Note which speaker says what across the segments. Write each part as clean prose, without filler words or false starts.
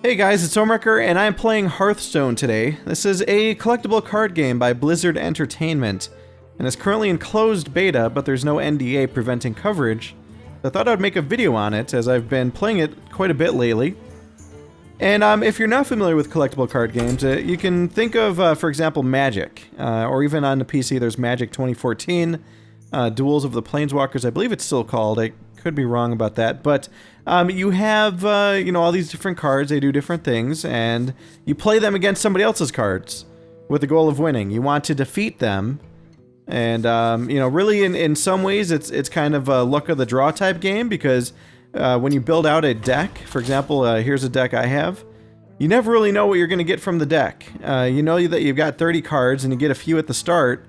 Speaker 1: Hey guys, it's Omricker, and I'm playing Hearthstone today. This is a collectible card game by Blizzard Entertainment, and it's currently in closed beta, but there's no NDA preventing coverage. I thought I'd make a video on it, as I've been playing it quite a bit lately. And if you're not familiar with collectible card games, you can think of, for example, Magic, or even on the PC there's Magic 2014, Duels of the Planeswalkers, I believe it's still called. I could be wrong about that, but you have, you know, all these different cards, they do different things, and you play them against somebody else's cards with the goal of winning. You want to defeat them, and, you know, really in some ways it's kind of a luck of the draw type game, because when you build out a deck, for example, here's a deck I have, you never really know what you're going to get from the deck. You know that you've got 30 cards and you get a few at the start,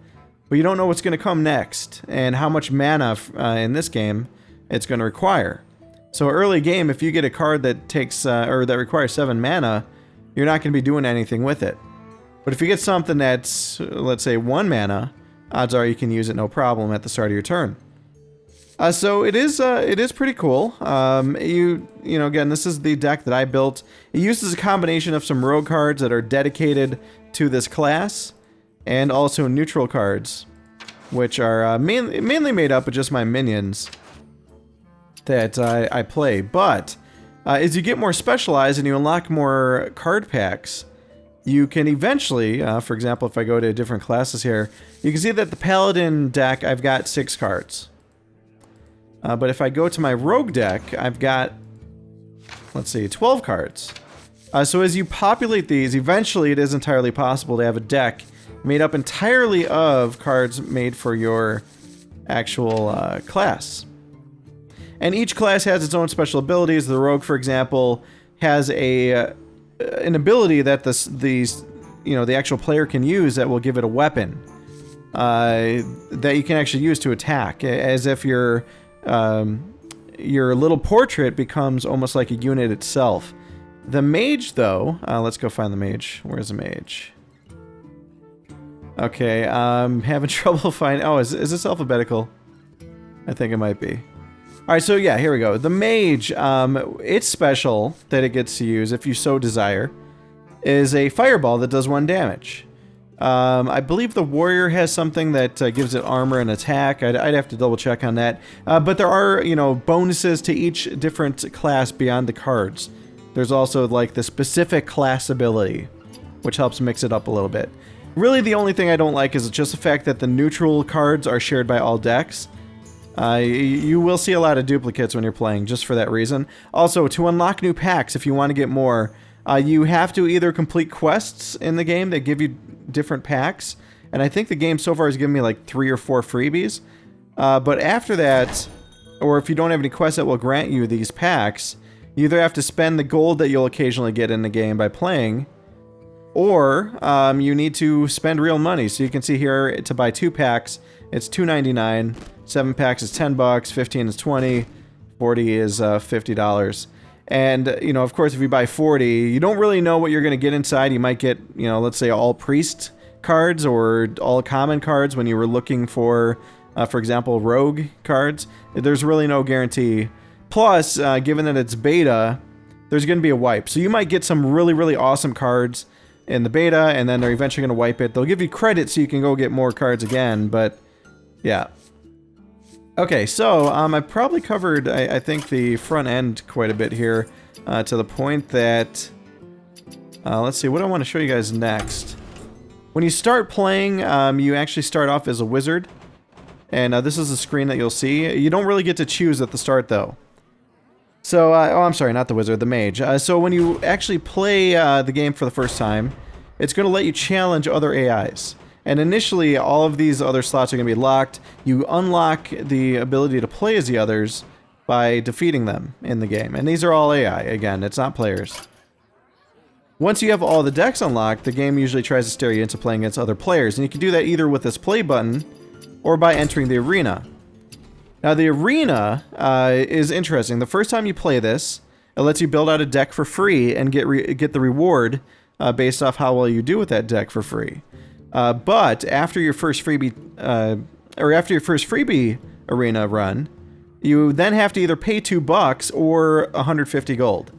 Speaker 1: but you don't know what's going to come next, and how much mana in this game it's going to require. So early game, if you get a card that takes, or that requires 7 mana, you're not going to be doing anything with it. But if you get something that's, let's say, 1 mana, odds are you can use it no problem at the start of your turn. So it is pretty cool. You know, again, this is the deck that I built. It uses a combination of some rogue cards that are dedicated to this class, and also neutral cards, which are mainly made up of just my minions that I play. But as you get more specialized and you unlock more card packs, you can eventually, for example, if I go to different classes here, you can see that the Paladin deck, I've got 6 cards. But if I go to my Rogue deck, I've got, let's see, 12 cards. So as you populate these, eventually it is entirely possible to have a deck made up entirely of cards made for your actual class. And each class has its own special abilities. The Rogue, for example, has an ability that the actual player can use that will give it a weapon that you can actually use to attack, as if your little portrait becomes almost like a unit itself. The Mage, though, let's go find the Mage. Where's the Mage? Okay, I'm having trouble finding. Oh, is this alphabetical? I think it might be. Alright, so yeah, here we go. The Mage, its special that it gets to use, if you so desire, is a fireball that does 1 damage. I believe the Warrior has something that gives it armor and attack. I'd have to double check on that. But there are, you know, bonuses to each different class beyond the cards. There's also, like, the specific class ability, which helps mix it up a little bit. Really, the only thing I don't like is just the fact that the neutral cards are shared by all decks. You will see a lot of duplicates when you're playing, just for that reason. Also, to unlock new packs, if you want to get more, you have to either complete quests in the game that give you different packs, and I think the game so far has given me like 3 or 4 freebies. But after that, or if you don't have any quests that will grant you these packs, you either have to spend the gold that you'll occasionally get in the game by playing, or you need to spend real money. So you can see here, to buy 2 packs, it's $2.99. 7 packs is $10, 15 is $20, 40 is $50. And, you know, of course, if you buy 40, you don't really know what you're going to get inside. You might get, you know, let's say all priest cards or all common cards when you were looking for example, rogue cards. There's really no guarantee. Plus, given that it's beta, there's going to be a wipe. So you might get some really, really awesome cards in the beta, and then they're eventually going to wipe it. They'll give you credit so you can go get more cards again, but yeah. Okay, so I've probably covered, I think, the front end quite a bit here, to the point that, let's see, what do I want to show you guys next? When you start playing, you actually start off as a wizard, and this is the screen that you'll see. You don't really get to choose at the start, though. So, oh, I'm sorry, not the wizard, the mage. So when you actually play the game for the first time, it's going to let you challenge other AIs. And initially, all of these other slots are going to be locked. You unlock the ability to play as the others by defeating them in the game. And these are all AI, again, it's not players. Once you have all the decks unlocked, the game usually tries to steer you into playing against other players. And you can do that either with this play button, or by entering the arena. Now, the arena is interesting. The first time you play this, it lets you build out a deck for free and get the reward based off how well you do with that deck for free. But after your first freebie, arena run, you then have to either pay $2 or 150 gold.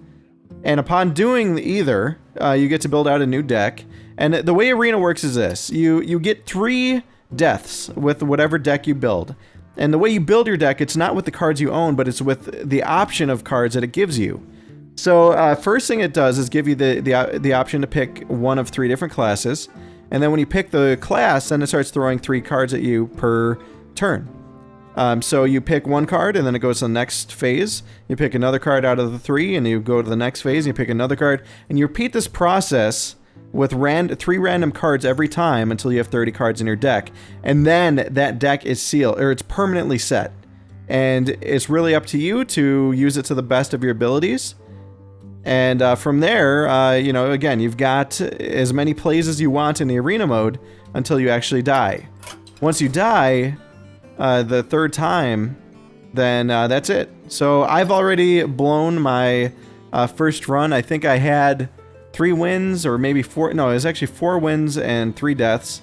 Speaker 1: And upon doing either, you get to build out a new deck. And the way Arena works is this. You get 3 deaths with whatever deck you build. And the way you build your deck, it's not with the cards you own, but it's with the option of cards that it gives you. So first thing it does is give you the option to pick one of 3 different classes. And then when you pick the class, then it starts throwing 3 cards at you per turn. So you pick one card, and then it goes to the next phase. You pick another card out of the 3, and you go to the next phase, and you pick another card. And you repeat this process with 3 random cards every time until you have 30 cards in your deck. And then that deck is sealed, or it's permanently set. And it's really up to you to use it to the best of your abilities. And from there, you know, again, you've got as many plays as you want in the arena mode until you actually die. Once you die, the 3rd time, then that's it. So I've already blown my first run. I think I had 3 wins, or maybe 4. No, it was actually 4 wins and 3 deaths.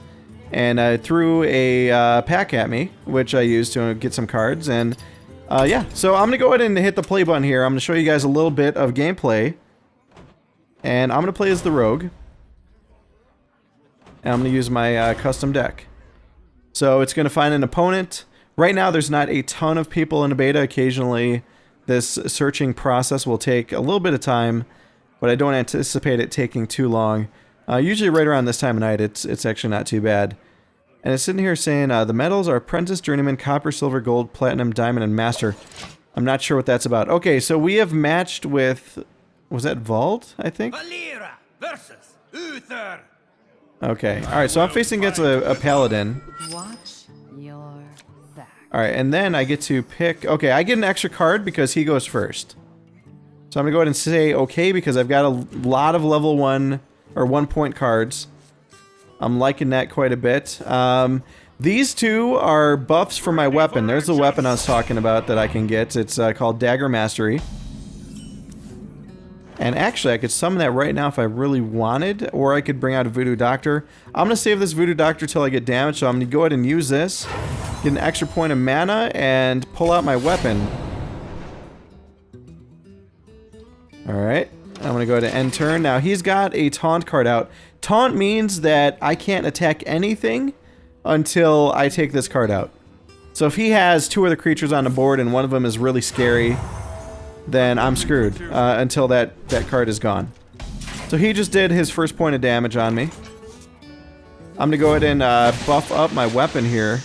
Speaker 1: And I threw a pack at me, which I used to get some cards. And yeah, so I'm going to go ahead and hit the play button here. I'm going to show you guys a little bit of gameplay. And I'm going to play as the rogue. And I'm going to use my custom deck. So it's going to find an opponent. Right now there's not a ton of people in the beta. Occasionally this searching process will take a little bit of time, but I don't anticipate it taking too long. Usually right around this time of night it's actually not too bad. And it's sitting here saying the medals are Apprentice, Journeyman, Copper, Silver, Gold, Platinum, Diamond, and Master. I'm not sure what that's about. Okay, so we have matched with... Was that Vault, I think?
Speaker 2: Valera versus Uther.
Speaker 1: Okay, alright, so I'm facing against a Paladin.
Speaker 3: Watch your back.
Speaker 1: Alright, and then I get to pick... Okay, I get an extra card because he goes first. So I'm going to go ahead and say okay because I've got a lot of level 1 or 1 point cards. I'm liking that quite a bit. These 2 are buffs for my weapon. There's the weapon I was talking about that I can get. It's called Dagger Mastery. And actually, I could summon that right now if I really wanted, or I could bring out a Voodoo Doctor. I'm going to save this Voodoo Doctor till I get damage, so I'm going to go ahead and use this, get an extra point of mana, and pull out my weapon. Alright, I'm going to go ahead and end turn. Now, he's got a Taunt card out. Taunt means that I can't attack anything until I take this card out. So if he has 2 other creatures on the board and one of them is really scary, then I'm screwed until that card is gone. So he just did his first point of damage on me. I'm gonna go ahead and buff up my weapon here.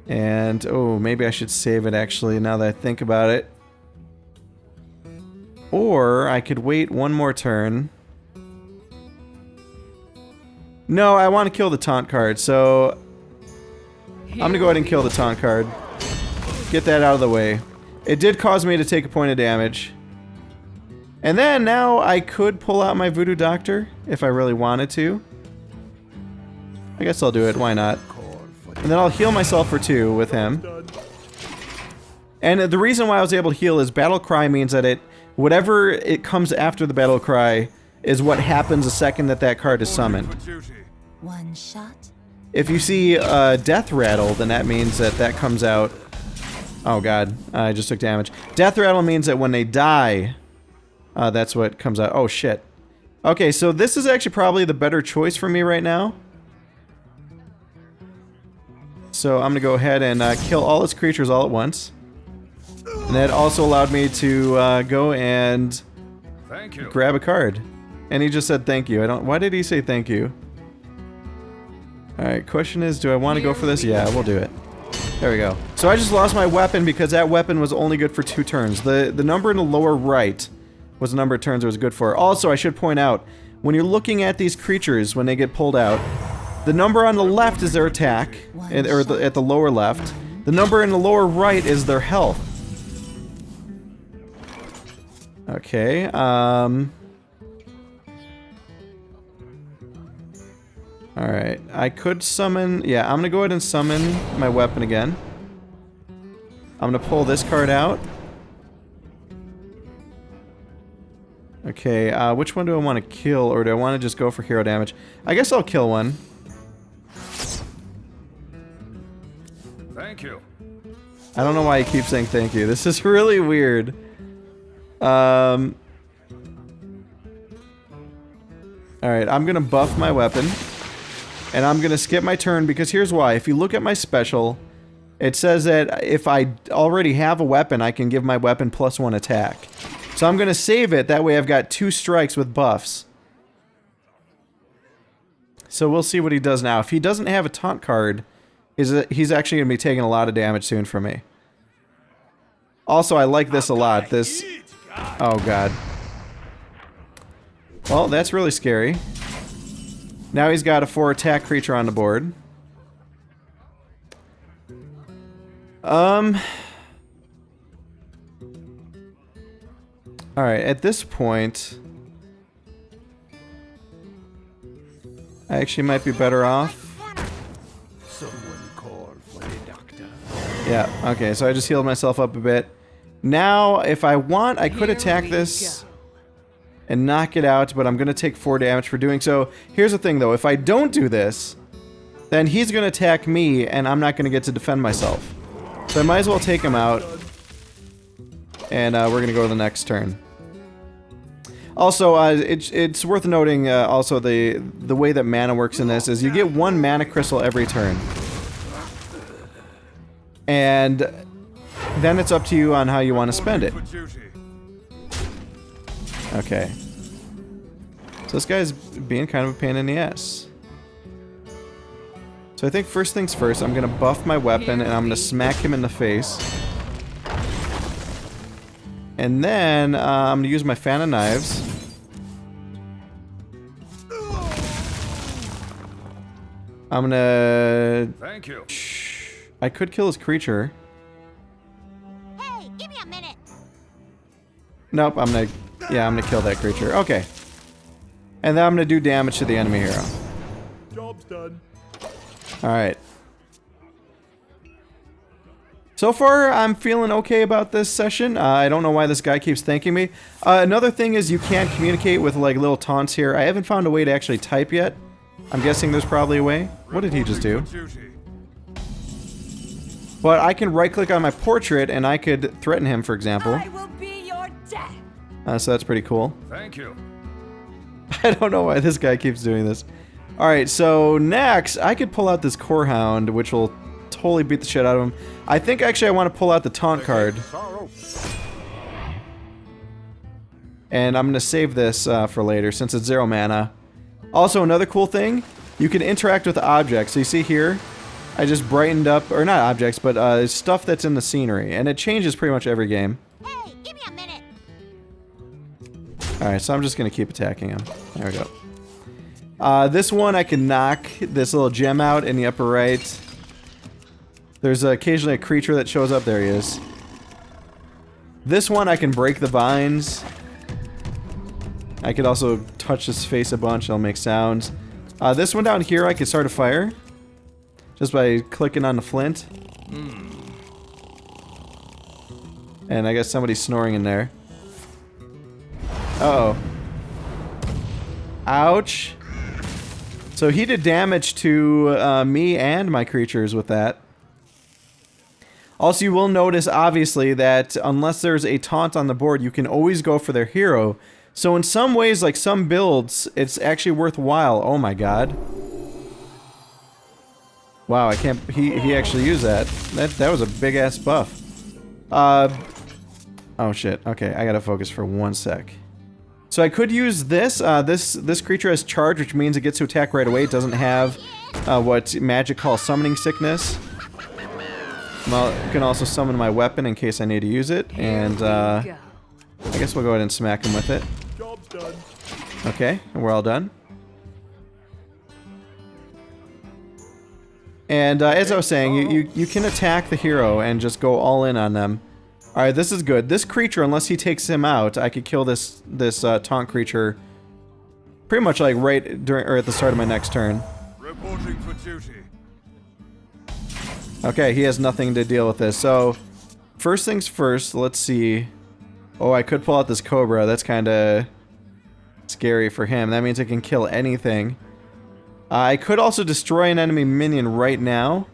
Speaker 1: And, oh, maybe I should save it actually now that I think about it. Or I could wait one more turn. No, I want to kill the taunt card, so I'm gonna go ahead and kill the taunt card. Get that out of the way. It did cause me to take a point of damage. And then now I could pull out my Voodoo Doctor if I really wanted to. I guess I'll do it, why not? And then I'll heal myself for 2 with him. And the reason why I was able to heal is Battle Cry means that whatever it comes after the Battle Cry is what happens the second that card is summoned.
Speaker 3: One shot.
Speaker 1: If you see Death Rattle, then that means that comes out. Oh god, I just took damage. Death Rattle means that when they die, that's what comes out. Oh shit. Okay, so this is actually probably the better choice for me right now. So I'm gonna go ahead and kill all his creatures all at once. And that also allowed me to go and grab a card. And he just said thank you. Why did he say thank you? Alright, question is, do I want to go for this? Yeah, we'll do it. There we go. So I just lost my weapon because that weapon was only good for 2 turns. The number in the lower right was the number of turns it was good for. Also, I should point out, when you're looking at these creatures when they get pulled out, the number on the left is their attack, at the lower left. The number in the lower right is their health. Okay, alright, I could summon... Yeah, I'm gonna go ahead and summon my weapon again. I'm gonna pull this card out. Okay, which one do I want to kill, or do I want to just go for hero damage? I guess I'll kill one.
Speaker 2: Thank you.
Speaker 1: I don't know why he keeps saying thank you. This is really weird. Alright, I'm gonna buff my weapon. And I'm gonna skip my turn because here's why. If you look at my special, it says that if I already have a weapon, I can give my weapon +1 attack. So I'm gonna save it, that way I've got 2 strikes with buffs. So we'll see what he does now. If he doesn't have a taunt card, he's actually gonna be taking a lot of damage soon from me. Also, I like this a lot. This... Oh, God. Well, that's really scary. Now he's got a 4 attack creature on the board. Alright, at this point... I actually might be better off.
Speaker 2: Someone call for the doctor.
Speaker 1: Yeah, okay, so I just healed myself up a bit. Now, if I want, I could attack this and knock it out, but I'm going to take 4 damage for doing so. Here's the thing, though. If I don't do this, then he's going to attack me, and I'm not going to get to defend myself. So I might as well take him out, and we're going to go to the next turn. Also, it's worth noting, also, the way that mana works in this is you get 1 mana crystal every turn. And then it's up to you on how you want to spend it. Okay. So this guy's being kind of a pain in the ass. So I think first things first, I'm going to buff my weapon and I'm going to smack him in the face. And then I'm going to use my fan of knives. I'm going to...
Speaker 2: Thank you.
Speaker 1: I could kill his creature.
Speaker 3: Hey, give me a minute.
Speaker 1: Nope, I'm going to... Yeah, I'm going to kill that creature. Okay. And then I'm going to do damage to the enemy hero.
Speaker 2: Job's done.
Speaker 1: Alright. So far, I'm feeling okay about this session. I don't know why this guy keeps thanking me. Another thing is you can't communicate with, like, little taunts here. I haven't found a way to actually type yet. I'm guessing there's probably a way. What did he just do? But I can right-click on my portrait, and I could threaten him, for example.
Speaker 3: I will be your death.
Speaker 1: So that's pretty cool.
Speaker 2: Thank you.
Speaker 1: I don't know why this guy keeps doing this. Alright, so next, I could pull out this Core Hound, which will totally beat the shit out of him. I think actually I want to pull out the Taunt card. And I'm going to save this for later, since it's 0 mana. Also, another cool thing, you can interact with objects. So you see here, I just brightened up, or not objects, but stuff that's in the scenery. And it changes pretty much every game.
Speaker 3: Hey, give me a minute.
Speaker 1: Alright, so I'm just going to keep attacking him. There we go. This one I can knock this little gem out in the upper right. There's occasionally a creature that shows up. There he is. This one I can break the vines. I could also touch his face a bunch, it'll make sounds. This one down here I could start a fire. Just by clicking on the flint. And I guess somebody's snoring in there. Uh-oh. Ouch. So he did damage to me and my creatures with that. Also, you will notice, obviously, that unless there's a taunt on the board, you can always go for their hero. So in some ways, like some builds, it's actually worthwhile. Oh my god. Wow, I can't... He actually used that. That was a big-ass buff. Oh shit. Okay, I gotta focus for 1 sec. So I could use this. This creature has charge, which means it gets to attack right away. It doesn't have what magic calls summoning sickness. I can also summon my weapon in case I need to use it, and I guess we'll go ahead and smack him with it.
Speaker 2: Job's done.
Speaker 1: Okay, and we're all done. And as I was saying, you can attack the hero and just go all in on them. Alright, this is good. This creature, unless he takes him out, I could kill this taunt creature pretty much like right during or at the start of my next turn.
Speaker 2: Reporting for duty.
Speaker 1: Okay, he has nothing to deal with this. So, first things first, let's see. Oh, I could pull out this Cobra. That's kind of scary for him. That means I can kill anything. I could also destroy an enemy minion right now.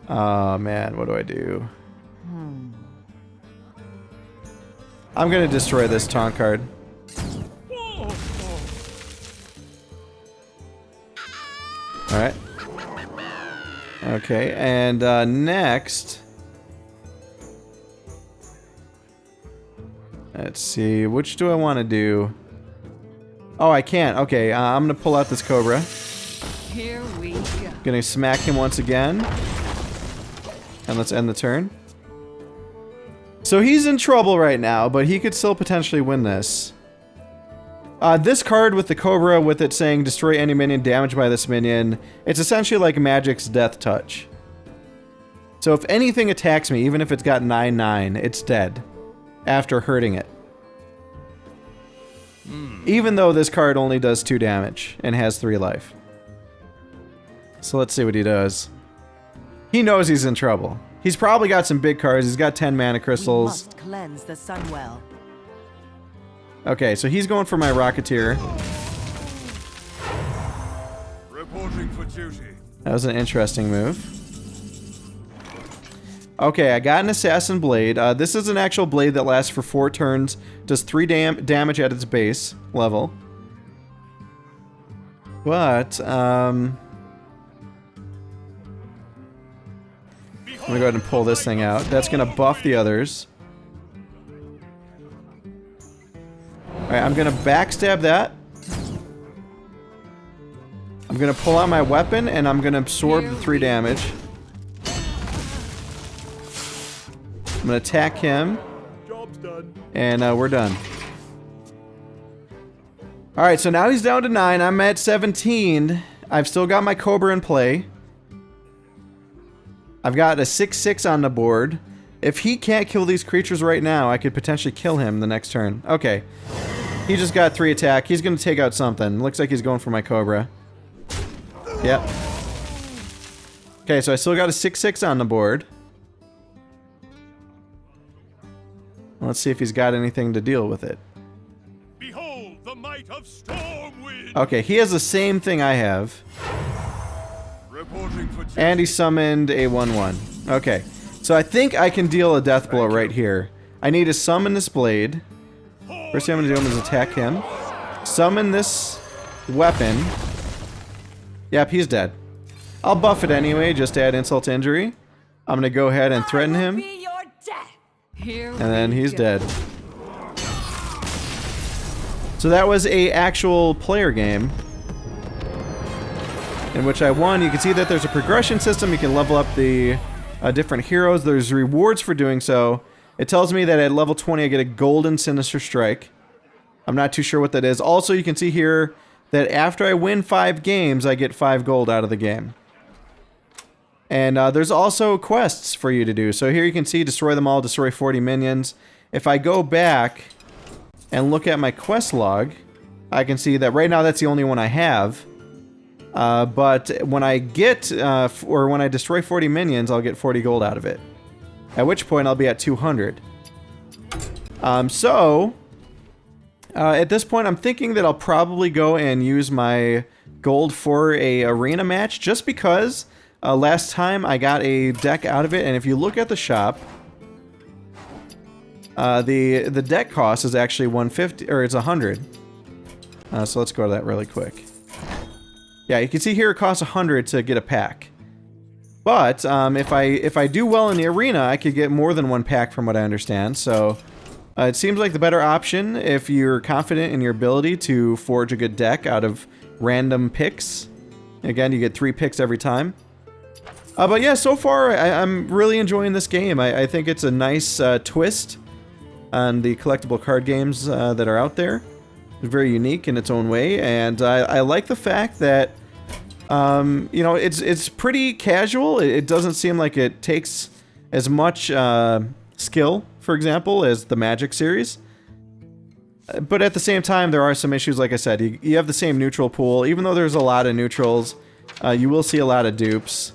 Speaker 1: Oh man, what do I do? I'm gonna destroy this taunt card. Alright. Okay, and next... Let's see, which do I want to do? Oh, I can't. Okay, I'm gonna pull out this Cobra.
Speaker 4: Here we go.
Speaker 1: Gonna smack him once again. And let's end the turn. So he's in trouble right now, but he could still potentially win this. This card with the Cobra, with it saying destroy any minion damaged by this minion, it's essentially like Magic's Death Touch. So if anything attacks me, even if it's got 9/9, it's dead after hurting it. Even though this card only does 2 damage and has 3 life. So let's see what he does. He knows he's in trouble. He's probably got some big cards. He's got 10 mana crystals.
Speaker 4: We must cleanse the Sunwell.
Speaker 1: Okay, so he's going for my Rocketeer.
Speaker 2: Reporting for duty.
Speaker 1: That was an interesting move. Okay, I got an Assassin Blade. This is an actual blade that lasts for 4 turns. Does 3 damage at its base level. But, I'm gonna go ahead and pull this thing out. That's gonna buff the others. Alright, I'm gonna backstab that. I'm gonna pull out my weapon and I'm gonna absorb the 3 damage. I'm gonna attack him.
Speaker 2: Job's done.
Speaker 1: And we're done. Alright, so now he's down to 9. I'm at 17. I've still got my Cobra in play. I've got a 6/6 on the board. If he can't kill these creatures right now, I could potentially kill him the next turn. Okay. He just got 3 attack. He's gonna take out something. Looks like he's going for my Cobra. Yep. Okay, so I still got a 6/6 on the board. Let's see if he's got anything to deal with it.
Speaker 2: Behold the might of Stormwind.
Speaker 1: Okay, he has the same thing I have.
Speaker 2: Reporting for duty.
Speaker 1: And he summoned a 1/1. Okay, so I think I can deal a death blow right here. I need to summon this blade. First thing I'm going to do is attack him. Summon this weapon. Yep, he's dead. I'll buff it anyway, just to add insult to injury. I'm going to go ahead and threaten him.
Speaker 3: Be your death.
Speaker 4: Here
Speaker 1: And then
Speaker 4: we
Speaker 1: he's
Speaker 4: go.
Speaker 1: dead. So that was a actual player game in which I won. You can see that there's a progression system. You can level up the different heroes. There's rewards for doing so. It tells me that at level 20 I get a golden Sinister Strike. I'm not too sure what that is. Also, you can see here that after I win 5 games, I get 5 gold out of the game. And there's also quests for you to do. So here you can see destroy them all, destroy 40 minions. If I go back and look at my quest log, I can see that right now that's the only one I have. But when I get, or when I destroy 40 minions, I'll get 40 gold out of it. At which point I'll be at 200. At this point I'm thinking that I'll probably go and use my gold for a arena match, just because last time I got a deck out of it, and if you look at the shop, the deck cost is actually 150, or it's 100. So let's go to that really quick. Yeah, you can see here it costs 100 to get a pack. But if I do well in the arena, I could get more than 1 pack from what I understand. So it seems like the better option if you're confident in your ability to forge a good deck out of random picks. Again, you get 3 picks every time. But yeah, so far I'm really enjoying this game. I think it's a nice twist on the collectible card games that are out there. It's very unique in its own way, and I like the fact that you know, it's pretty casual. It doesn't seem like it takes as much skill, for example, as the Magic series. But at the same time, there are some issues. Like I said, you have the same neutral pool. Even though there's a lot of neutrals, you will see a lot of dupes.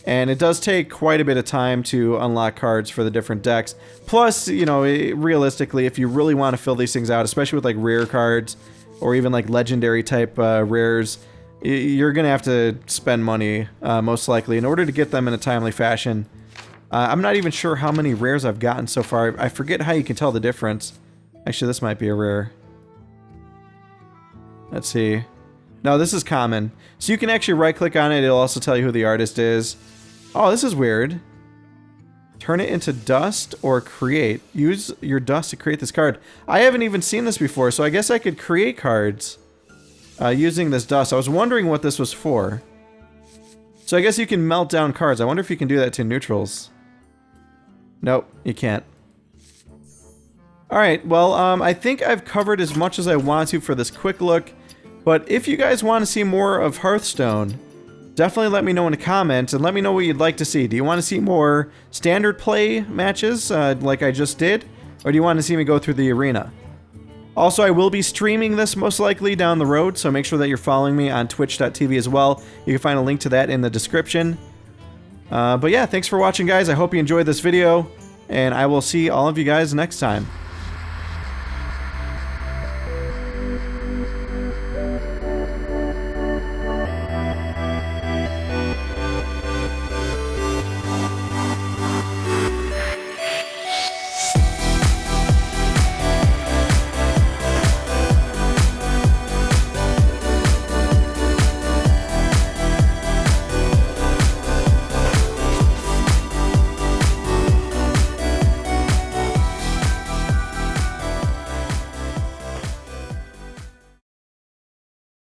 Speaker 1: And it does take quite a bit of time to unlock cards for the different decks. Plus, you know, realistically, if you really want to fill these things out, especially with like rare cards or even like legendary type rares, you're going to have to spend money, most likely, in order to get them in a timely fashion. I'm not even sure how many rares I've gotten so far. I forget how you can tell the difference. Actually, this might be a rare. Let's see. No, this is common. So you can actually right-click on it. It'll also tell you who the artist is. Oh, this is weird. Turn it into dust or create. Use your dust to create this card. I haven't even seen this before, so I guess I could create cards using this dust. I was wondering what this was for. So I guess you can melt down cards. I wonder if you can do that to neutrals. Nope, you can't. Alright, well, I think I've covered as much as I want to for this quick look. But if you guys want to see more of Hearthstone, definitely let me know in the comments and let me know what you'd like to see. Do you want to see more standard play matches like I just did? Or do you want to see me go through the arena? Also, I will be streaming this most likely down the road, so make sure that you're following me on twitch.tv as well. You can find a link to that in the description. But yeah, thanks for watching, guys. I hope you enjoyed this video, and I will see all of you guys next time.